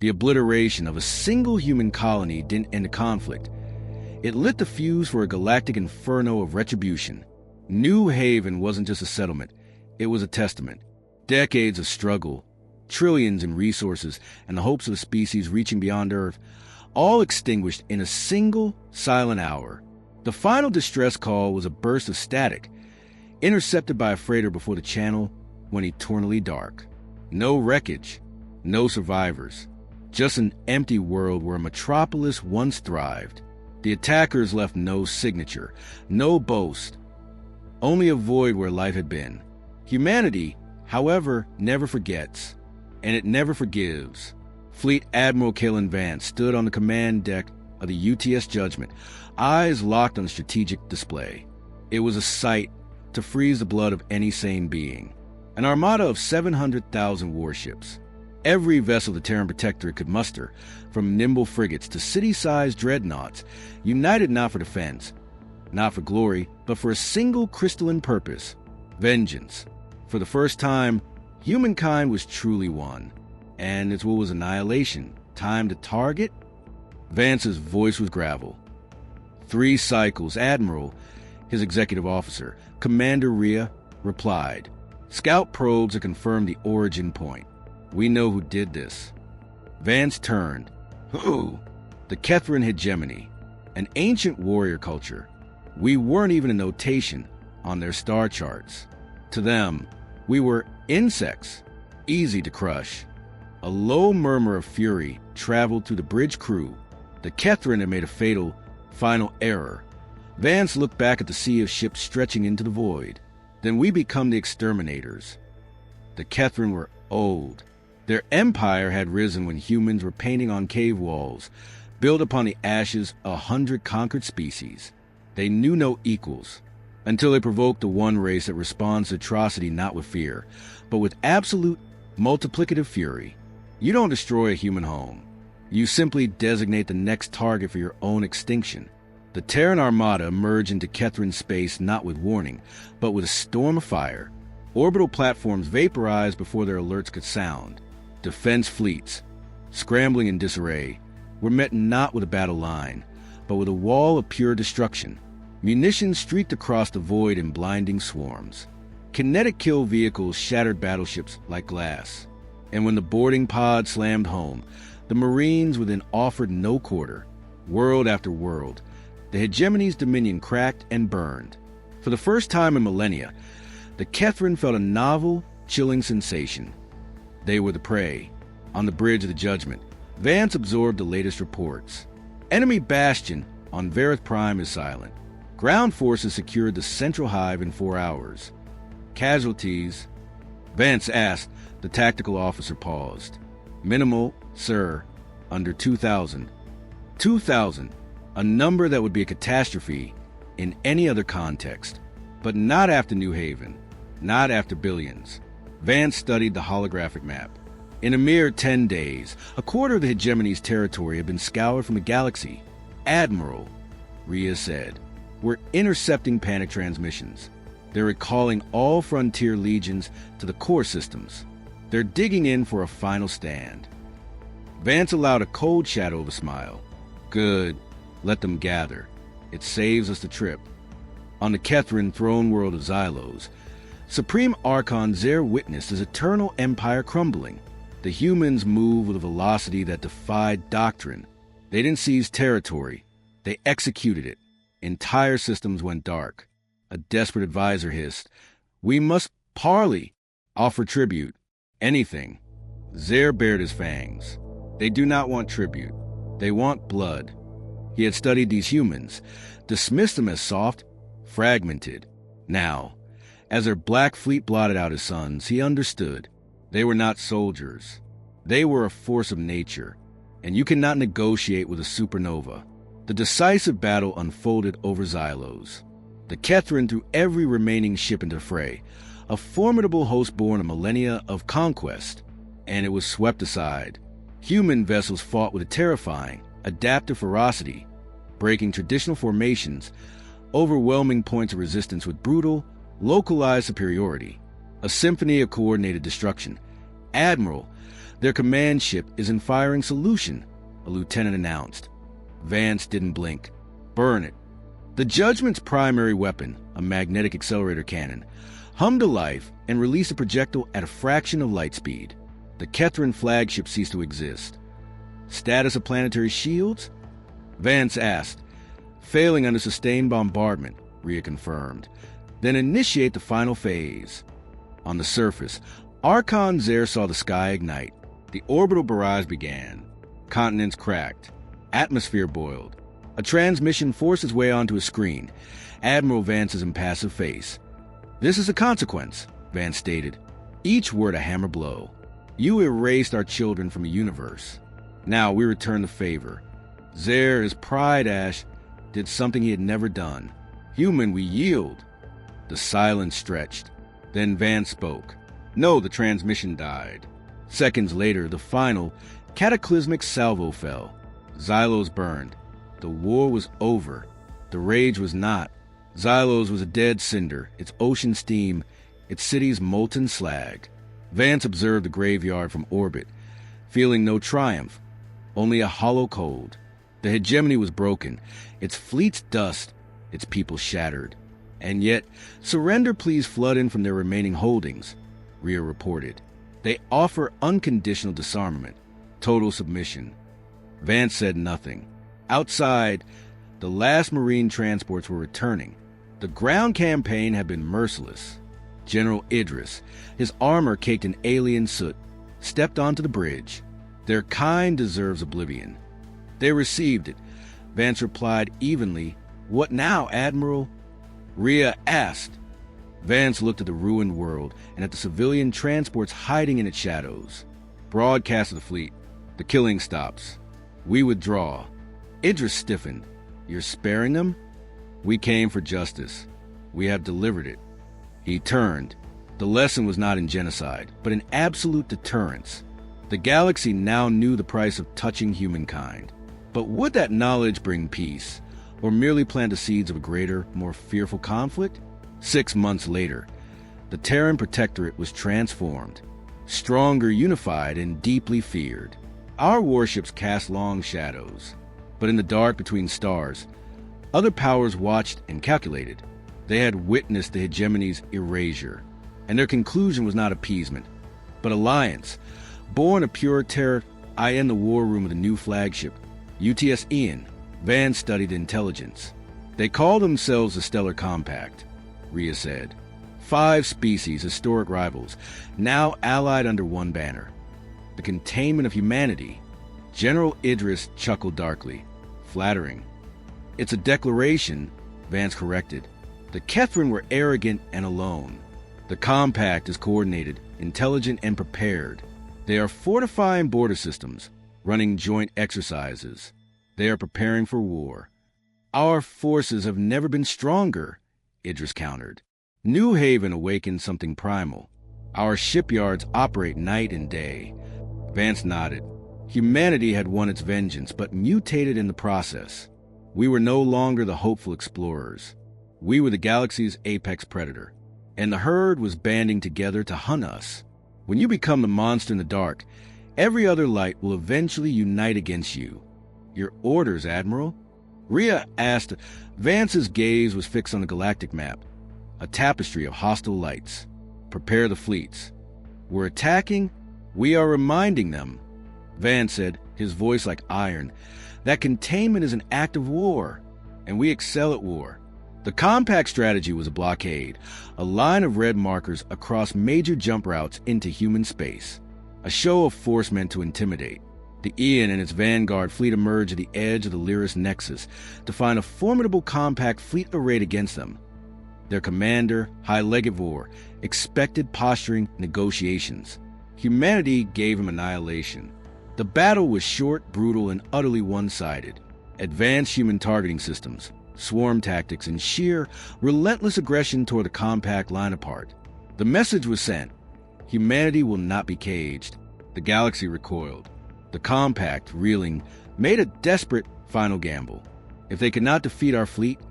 The obliteration of a single human colony didn't end the conflict. It lit the fuse for a galactic inferno of retribution. New Haven wasn't just a settlement, it was a testament. Decades of struggle, trillions in resources, and the hopes of a species reaching beyond Earth, all extinguished in a single silent hour. The final distress call was a burst of static, intercepted by a freighter before the channel went eternally dark. No wreckage, no survivors, just an empty world where a metropolis once thrived. The attackers left no signature, no boast, only a void where life had been. Humanity, however, never forgets, and it never forgives. Fleet Admiral Kalen Vance stood on the command deck of the UTS Judgment, eyes locked on strategic display. It was a sight to freeze the blood of any sane being. An armada of 700,000 warships. Every vessel the Terran Protectorate could muster, from nimble frigates to city-sized dreadnoughts, united not for defense, not for glory, but for a single crystalline purpose: vengeance. For the first time, humankind was truly one. And its will was annihilation. Time to target? Vance's voice was gravel. 3 cycles, Admiral, his executive officer, Commander Rhea, replied. Scout probes have confirmed the origin point. We know who did this. Vance turned. Who? The HFY Hegemony, an ancient warrior culture. We weren't even a notation on their star charts. To them, we were insects, easy to crush. A low murmur of fury traveled through the bridge crew. The HFY had made a fatal, final error. Vance looked back at the sea of ships stretching into the void. Then we become the exterminators. The HFY were old. Their empire had risen when humans were painting on cave walls, built upon the ashes of 100 conquered species. They knew no equals, until they provoked the one race that responds to atrocity not with fear, but with absolute multiplicative fury. You don't destroy a human home. You simply designate the next target for your own extinction. The Terran Armada emerged into HFY space not with warning, but with a storm of fire. Orbital platforms vaporized before their alerts could sound. Defense fleets, scrambling in disarray, were met not with a battle line, but with a wall of pure destruction. Munitions streaked across the void in blinding swarms. Kinetic kill vehicles shattered battleships like glass. And when the boarding pod slammed home, the Marines within offered no quarter. World after world, the hegemony's dominion cracked and burned. For the first time in millennia, the HFY felt a novel, chilling sensation. They were the prey. On the bridge of the Judgment, Vance absorbed the latest reports. Enemy bastion on Verith Prime is silent. Ground forces secured the central hive in 4 hours. Casualties? Vance asked. The tactical officer paused. Minimal, sir. Under 2,000. 2,000. A number that would be a catastrophe in any other context. But not after New Haven. Not after billions. Vance studied the holographic map. In a mere 10 days, a quarter of the hegemony's territory had been scoured from the galaxy. Admiral, Rhea said, we're intercepting panic transmissions. They're recalling all frontier legions to the core systems. They're digging in for a final stand. Vance allowed a cold shadow of a smile. Good. Let them gather. It saves us the trip. On the HFY throne world of Xylos, Supreme Archon Zer witnessed his eternal empire crumbling. The humans moved with a velocity that defied doctrine. They didn't seize territory. They executed it. Entire systems went dark. A desperate advisor hissed, "We must parley, offer tribute, anything." Zer bared his fangs. They do not want tribute. They want blood. He had studied these humans, dismissed them as soft, fragmented. Now, as their black fleet blotted out his sons, he understood. They were not soldiers. They were a force of nature, and you cannot negotiate with a supernova. The decisive battle unfolded over Xylos. The HFY threw every remaining ship into the fray, a formidable host born of millennia of conquest, and it was swept aside. Human vessels fought with a terrifying, adaptive ferocity, breaking traditional formations, overwhelming points of resistance with brutal, localized superiority. A symphony of coordinated destruction. Admiral, Their command ship is in firing solution, a lieutenant announced. Vance didn't blink. Burn it. The Judgment's primary weapon, a magnetic accelerator cannon, hummed to life and released a projectile at a fraction of light speed. The Kethran flagship ceased to exist. Status of planetary shields? Vance asked. Failing under sustained bombardment, Rhea confirmed. Then initiate the final phase. On the surface, Archon Zer saw the sky ignite. The orbital barrage began. Continents cracked. Atmosphere boiled. A transmission forced its way onto a screen. Admiral Vance's impassive face. This is a consequence, Vance stated. Each word a hammer blow. You erased our children from a universe. Now we return the favor. Zer, his pride ash, did something he had never done. Human, we yield. The silence stretched. Then Vance spoke. No, the transmission died. Seconds later, the final, cataclysmic salvo fell. Xylos burned. The war was over. The rage was not. Xylos was a dead cinder, its ocean steam, its cities molten slag. Vance observed the graveyard from orbit, feeling no triumph, only a hollow cold. The hegemony was broken, its fleet's dust, its people shattered. And yet, surrender pleas flood in from their remaining holdings, Rhea reported. They offer unconditional disarmament, total submission. Vance said nothing. Outside, the last Marine transports were returning. The ground campaign had been merciless. General Idris, his armor caked in alien soot, stepped onto the bridge. Their kind deserves oblivion. They received it. Vance replied evenly, What now, Admiral? Rhea asked. Vance looked at the ruined world and at the civilian transports hiding in its shadows. Broadcast of the fleet. The killing stops. We withdraw. Idris stiffened. You're sparing them? We came for justice. We have delivered it. He turned. The lesson was not in genocide, but in absolute deterrence. The galaxy now knew the price of touching humankind. But would that knowledge bring peace, or merely plant the seeds of a greater, more fearful conflict? 6 months later, the Terran Protectorate was transformed, stronger, unified, and deeply feared. Our warships cast long shadows, but in the dark between stars, other powers watched and calculated. They had witnessed the hegemony's erasure, and their conclusion was not appeasement, but alliance. Born of pure terror, in the war room of the new flagship, UTS Ian, Vance studied intelligence. They call themselves the Stellar Compact, Rhea said. 5 species, historic rivals, now allied under one banner. The containment of humanity. General Idris chuckled darkly. Flattering. It's a declaration, Vance corrected. The Kethran were arrogant and alone. The Compact is coordinated, intelligent, and prepared. They are fortifying border systems, running joint exercises. They are preparing for war. Our forces have never been stronger, Idris countered. New Haven awakened something primal. Our shipyards operate night and day. Vance nodded. Humanity had won its vengeance, but mutated in the process. We were no longer the hopeful explorers. We were the galaxy's apex predator, and the herd was banding together to hunt us. When you become the monster in the dark, every other light will eventually unite against you. Your orders, Admiral? Rhea asked. Vance's gaze was fixed on the galactic map, a tapestry of hostile lights. Prepare the fleets. We're attacking. We are reminding them, Vance said, his voice like iron, that containment is an act of war, and we excel at war. The compact strategy was a blockade, a line of red markers across major jump routes into human space, a show of force meant to intimidate. The Ian and its vanguard fleet emerged at the edge of the Lyris Nexus to find a formidable compact fleet arrayed against them. Their commander, High Legate Vor, expected posturing negotiations. Humanity gave him annihilation. The battle was short, brutal, and utterly one-sided. Advanced human targeting systems, swarm tactics, and sheer, relentless aggression toward the compact line apart. The message was sent. Humanity will not be caged. The galaxy recoiled. The compact, reeling, made a desperate final gamble. If they could not defeat our fleet,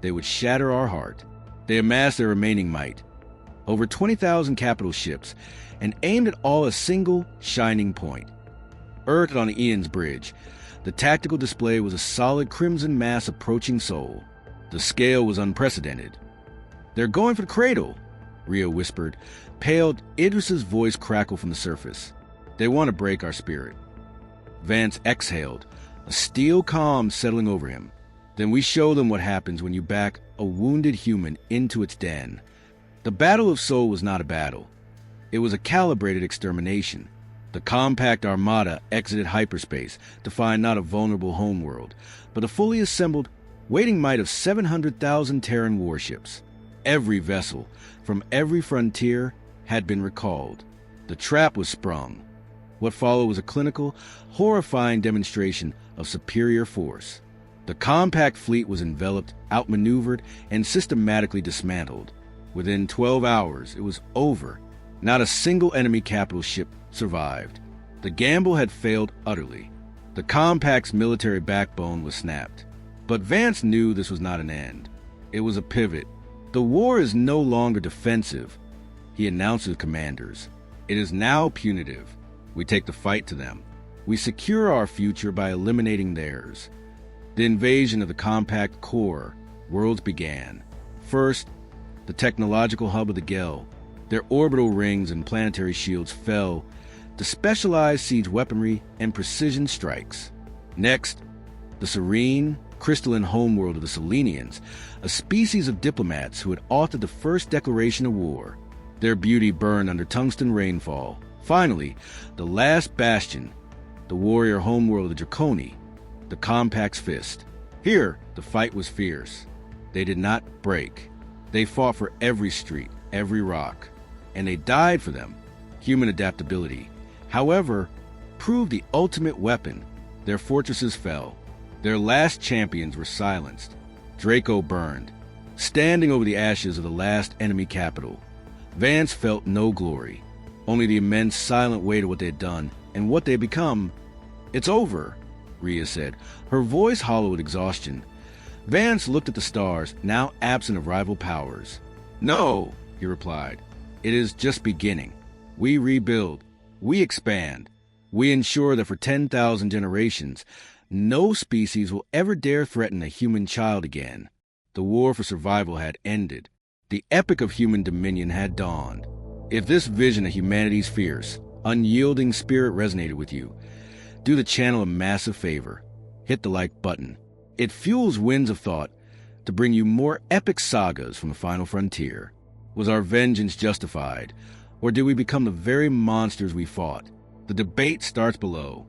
they would shatter our heart. They amassed their remaining might. over 20,000 capital ships, and aimed at all a single shining point. Earthed on Ian's bridge, the tactical display was a solid crimson mass approaching Sol. The scale was unprecedented. "They're going for the cradle," Rio whispered. Pale, Idris's voice crackled from the surface. "They want to break our spirit." Vance exhaled, a steel calm settling over him. "Then we show them what happens when you back a wounded human into its den." The Battle of Sol was not a battle. It was a calibrated extermination. The compact armada exited hyperspace to find not a vulnerable homeworld, but a fully assembled waiting might of 700,000 Terran warships. Every vessel, from every frontier, had been recalled. The trap was sprung. What followed was a clinical, horrifying demonstration of superior force. The compact fleet was enveloped, outmaneuvered, and systematically dismantled. Within 12 hours, it was over. Not a single enemy capital ship survived. The gamble had failed utterly. The compact's military backbone was snapped. But Vance knew this was not an end. It was a pivot. "The war is no longer defensive," he announced to the commanders. "It is now punitive. We take the fight to them. We secure our future by eliminating theirs." The invasion of the compact core worlds began. First, the technological hub of the Gel. Their orbital rings and planetary shields fell to specialized siege weaponry and precision strikes. Next, the serene, crystalline homeworld of the Selenians, a species of diplomats who had authored the first declaration of war. Their beauty burned under tungsten rainfall. Finally, the last bastion, the warrior homeworld of the Draconi, the Compact's fist. Here, the fight was fierce. They did not break. They fought for every street, every rock, and they died for them. Human adaptability, however, proved the ultimate weapon. Their fortresses fell. Their last champions were silenced. Draco burned, standing over the ashes of the last enemy capital. Vance felt no glory, only the immense silent weight of what they had done and what they had become. "It's over," Rhea said, her voice hollow with exhaustion. Vance looked at the stars, now absent of rival powers. "No," he replied. "It is just beginning. We rebuild. We expand. We ensure that for 10,000 generations, no species will ever dare threaten a human child again." The war for survival had ended. The epic of human dominion had dawned. If this vision of humanity's fierce, unyielding spirit resonated with you, do the channel a massive favor. Hit the like button. It fuels winds of thought to bring you more epic sagas from the final frontier. Was our vengeance justified, or did we become the very monsters we fought? The debate starts below.